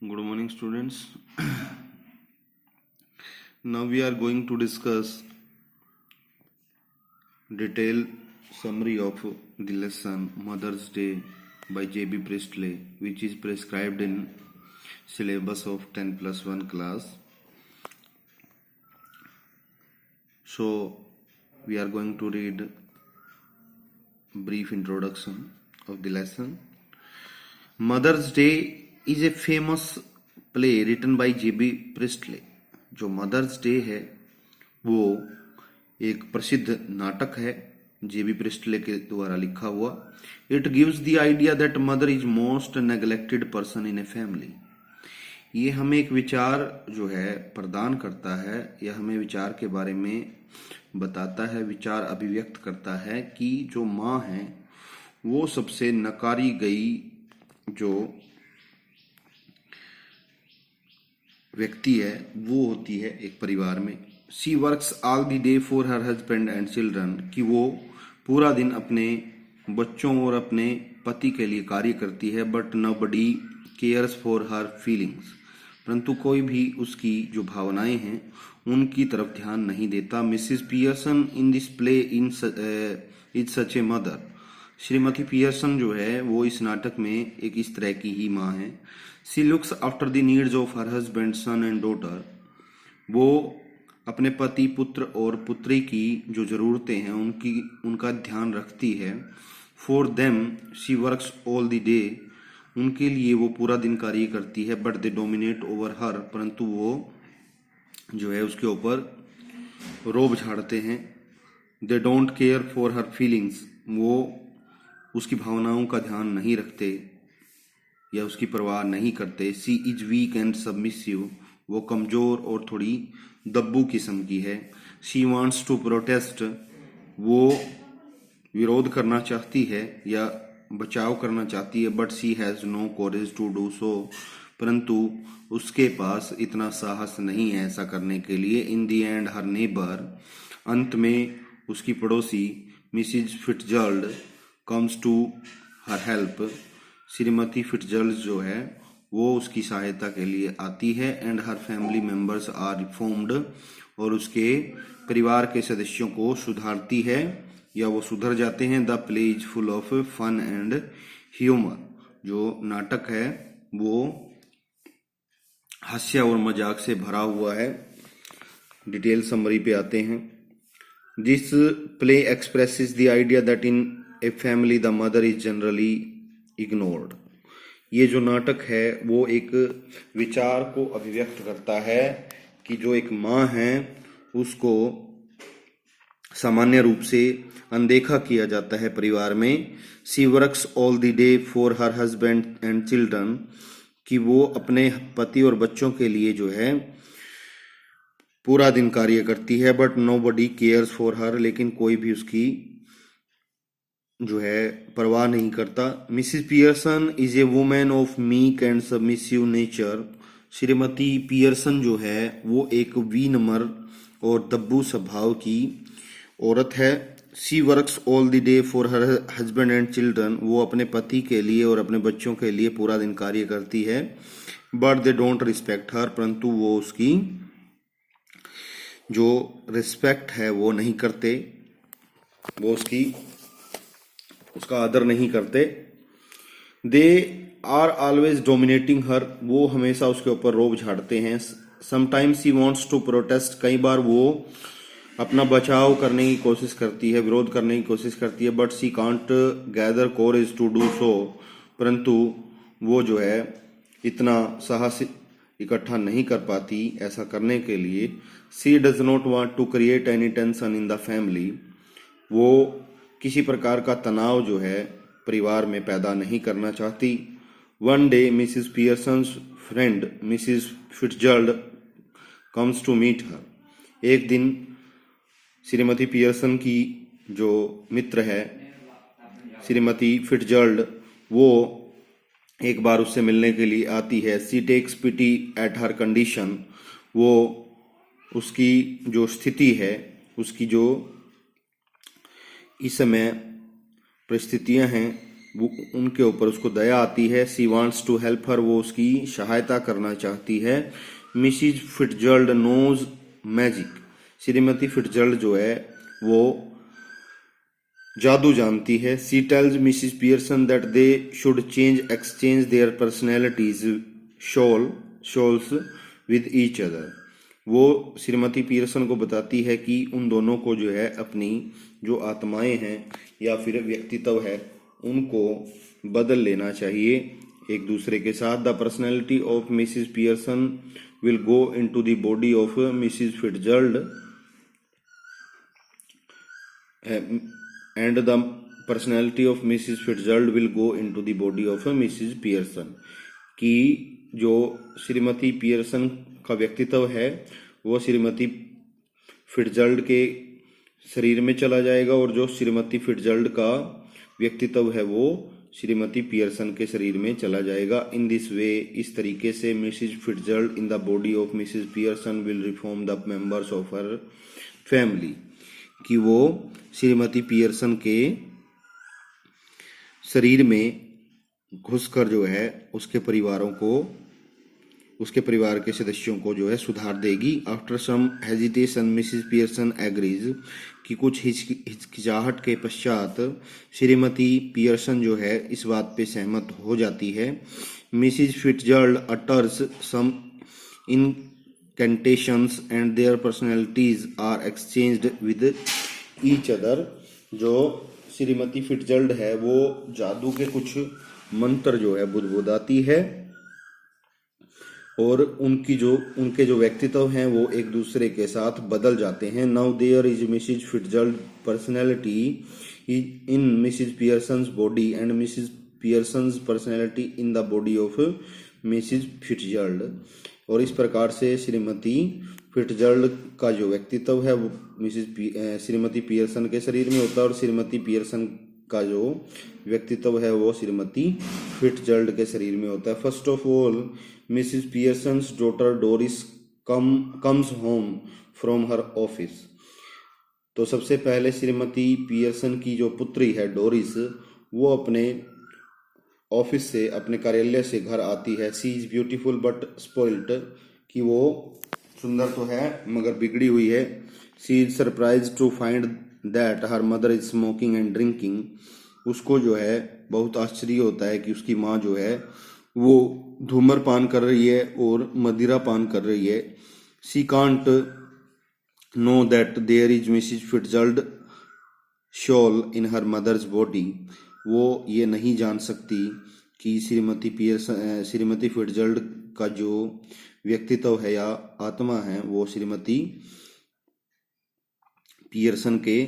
Good morning, students. Now we are going to discuss detailed summary of the lesson Mother's Day by J.B. Priestley, which is prescribed in syllabus of 10+1 class. So we are going to read brief introduction of the lesson. Mother's Day is a famous play written by J.B. Priestley. जो mother's day है वो एक प्रसिद्ध नाटक है जेबी Presley के द्वारा लिखा हुआ. It gives the idea that mother is most neglected person in a family. ये हमें एक विचार जो है प्रदान करता है या हमें विचार के बारे में बताता है, विचार अभिव्यक्त करता है कि जो माँ है वो सबसे नकारी गई जो व्यक्ति है वो होती है एक परिवार में. She works all the day for her husband and children, कि वो पूरा दिन अपने बच्चों और अपने पति के लिए कार्य करती है. But nobody cares for her feelings, परंतु कोई भी उसकी जो भावनाएं हैं उनकी तरफ ध्यान नहीं देता. Mrs Pearson in this play is such a mother. Shrimati Pearson जो है वो इस नाटक में एक इस तरह की ही माँ है. She looks after the needs of her husband son and daughter. वो अपने पति, पुत्र और पुत्री की जो ज़रूरतें हैं उनका ध्यान रखती है. For them she works all the day. उनके लिए वो पूरा दिन कार्य करती है. बट दे डोमिनेट ओवर हर, परंतु वो जो है उसके ऊपर रोब झाड़ते हैं. They don't care for her feelings. वो उसकी भावनाओं का ध्यान नहीं रखते या उसकी परवाह नहीं करते. She is weak and submissive. वो कमज़ोर और थोड़ी दब्बू किस्म की है. She wants to protest. वो विरोध करना चाहती है या बचाव करना चाहती है. But she has no courage to do so. परंतु उसके पास इतना साहस नहीं है ऐसा करने के लिए. In the end her neighbour. अंत में उसकी पड़ोसी Mrs Fitzgerald comes to her help. श्रीमती फिट्जर्ल्ड जो है वो उसकी सहायता के लिए आती है. And her family members are reformed. और उसके परिवार के सदस्यों को सुधारती है या वो सुधर जाते हैं. The play is full of fun and humour. जो नाटक है वो हास्य और मजाक से भरा हुआ है. डिटेल समरी पे आते हैं. This play expresses the idea that in a family the mother is generally ignored. ये जो नाटक है वो एक विचार को अभिव्यक्त करता है कि जो एक माँ है उसको सामान्य रूप से अनदेखा किया जाता है परिवार में. She works all the day for her husband and children, कि वो अपने पति और बच्चों के लिए जो है पूरा दिन कार्य करती है. But nobody cares for her. लेकिन कोई भी उसकी जो है परवाह नहीं करता. Mrs Pearson is a women of meek and submissive nature. Shrimati Pearson जो है वो एक विनम्र और दब्बू स्वभाव की औरत है. She works all the day for her husband and children. वो अपने पति के लिए और अपने बच्चों के लिए पूरा दिन कार्य करती है. But they don't respect her. परंतु वो उसकी जो रिस्पेक्ट है वो नहीं करते, वो उसका आदर नहीं करते. They are always dominating her. वो हमेशा उसके ऊपर रोब झाड़ते हैं. Sometimes she wants to protest. कई बार वो अपना बचाव करने की कोशिश करती है, विरोध करने की कोशिश करती है. But she can't gather courage to do so. परंतु वो जो है इतना साहस इकट्ठा नहीं कर पाती ऐसा करने के लिए. She does not want to create any tension in the family. वो किसी प्रकार का तनाव जो है परिवार में पैदा नहीं करना चाहती. One day Mrs Pearson's friend Mrs Fitzgerald comes to meet her. एक दिन श्रीमती पियर्सन की जो मित्र है श्रीमती फिट्जर्ल्ड वो एक बार उससे मिलने के लिए आती है. She takes pity at her condition. वो उसकी जो स्थिति है, उसकी जो इस समय परिस्थितियां हैं वो उनके ऊपर उसको दया आती है। She wants to help her, वो उसकी सहायता करना चाहती है। मिसिज फिट्जर्ल्ड नोज मैजिक, श्रीमती फिट्जर्ल्ड जो है वो जादू जानती है। She tells Mrs Pearson that they should exchange their personalities souls with each other. वो श्रीमती पियर्सन को बताती है कि उन दोनों को जो है अपनी जो आत्माएं हैं या फिर व्यक्तित्व है उनको बदल लेना चाहिए एक दूसरे के साथ। The personality of Mrs Pearson will go into the body of Mrs Fitzgerald and the personality of Mrs. Fitzgerald will go into the body of Mrs. Pearson, कि जो श्रीमती पियर्सन का व्यक्तित्व है वो श्रीमती फिट्जर्ल्ड के शरीर में चला जाएगा और जो श्रीमती फिट्जर्ल्ड का व्यक्तित्व है वो श्रीमती पियर्सन के शरीर में चला जाएगा। इन दिस वे, इस तरीके से Mrs Fitzgerald in the body of Mrs Pearson will reform the members of her family, कि वो श्रीमती पियर्सन के शरीर में घुसकर जो है उसके परिवार के सदस्यों को जो है सुधार देगी। After some hesitation Mrs Pearson agrees, कि कुछ हिचकिचाहट के पश्चात श्रीमती पियर्सन जो है इस बात पे सहमत हो जाती है। Mrs Fitzgerald utters some incantations and their personalities are exchanged with each other। जो श्रीमती फिट्जर्ल्ड है वो जादू के कुछ मंत्र जो है बुदबुदाती है और उनके जो व्यक्तित्व हैं वो एक दूसरे के साथ बदल जाते हैं। Now there is Mrs Fitzgerald personality in Mrs Pearson's body and Mrs Pearson's personality in the body of Mrs Fitzgerald. और इस प्रकार से श्रीमती फिट्जर्ल्ड का जो व्यक्तित्व है वो श्रीमती पियर्सन के शरीर में होता है और श्रीमती पियर्सन का जो व्यक्तित्व है वो श्रीमती फिट्जर्ल्ड के शरीर में होता है। First of all Mrs Pearson's daughter Doris comes home from her office. तो सबसे पहले श्रीमती पियर्सन की जो पुत्री है डोरिस, वो अपने ऑफिस से, अपने कार्यालय से घर आती है। She is beautiful but spoiled, कि वो सुंदर तो है मगर बिगड़ी हुई है। She is surprise to find that her mother is smoking and drinking. उसको जो है बहुत आश्चर्य होता है कि उसकी माँ जो है वो धूम्रपान कर रही है और मदिरा पान कर रही है। She can't know that there is Mrs Fitzgerald soul in her mother's body. वो ये नहीं जान सकती कि श्रीमती फिट्जर्ल्ड का जो व्यक्तित्व है या आत्मा है वो श्रीमती पियर्सन के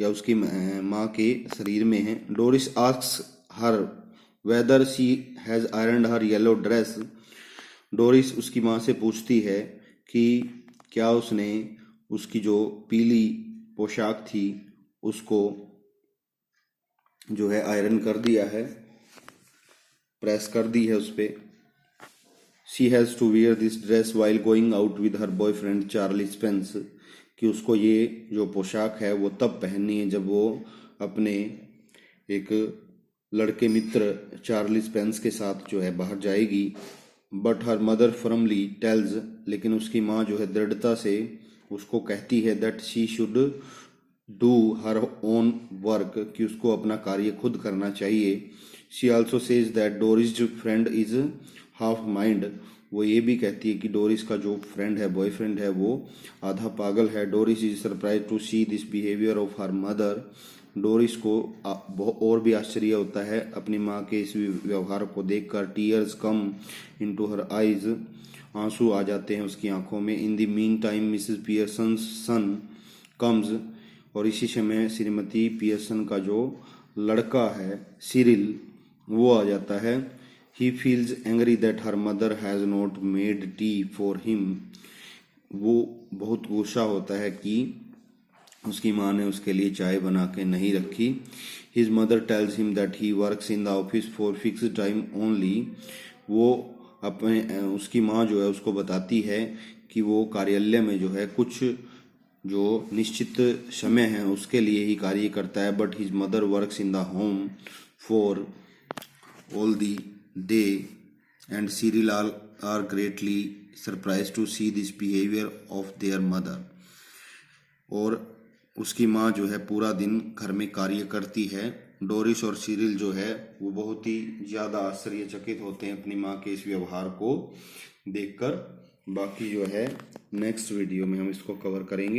या उसकी माँ के शरीर में है। Doris asks her whether she has ironed her yellow dress. Doris उसकी माँ से पूछती है कि क्या उसने उसकी जो पीली पोशाक थी उसको जो है आयरन कर दिया है, प्रेस कर दी है उस पे। She has to wear this dress while going out with her boyfriend Charlie Spence, कि उसको ये जो पोशाक है वो तब पहननी है जब वो अपने एक लड़के मित्र चार्ली स्पेंस के साथ जो है बाहर जाएगी। But her mother firmly tells, लेकिन उसकी माँ जो है दृढ़ता से उसको कहती है that she should do her own work, कि उसको अपना कार्य खुद करना चाहिए। She also says that Doris friend is half mind. वो ये भी कहती है कि डोरिस का जो फ्रेंड है, बॉयफ्रेंड है, वो आधा पागल है। Doris is surprise to see this behaviour of her mother. Doris को और भी आश्चर्य होता है अपनी माँ के इस व्यवहार को देखकर। Tears come into her eyes, आंसू आ जाते हैं उसकी आंखों में। In the mean time Mrs Pearson son comes, और इसी समय श्रीमती पियर्सन का जो लड़का है सिरिल वो आ जाता है। He feels angry that her mother has not made tea for him. वो बहुत गुस्सा होता है कि उसकी माँ ने उसके लिए चाय बना के नहीं रखी। His mother tells him that he works in the office for fixed time only. वो उसकी माँ जो है उसको बताती है कि वो कार्यालय में जो है कुछ जो निश्चित समय है उसके लिए ही कार्य करता है। But his mother works in the home for all the day, and Cyril are greatly surprised to see this behavior of their mother. और उसकी माँ जो है पूरा दिन घर में कार्य करती है। डोरिस और सिरिल जो है वो बहुत ही ज़्यादा आश्चर्यचकित होते हैं अपनी माँ के इस व्यवहार को देखकर। बाकी जो है नेक्स्ट वीडियो में हम इसको कवर करेंगे।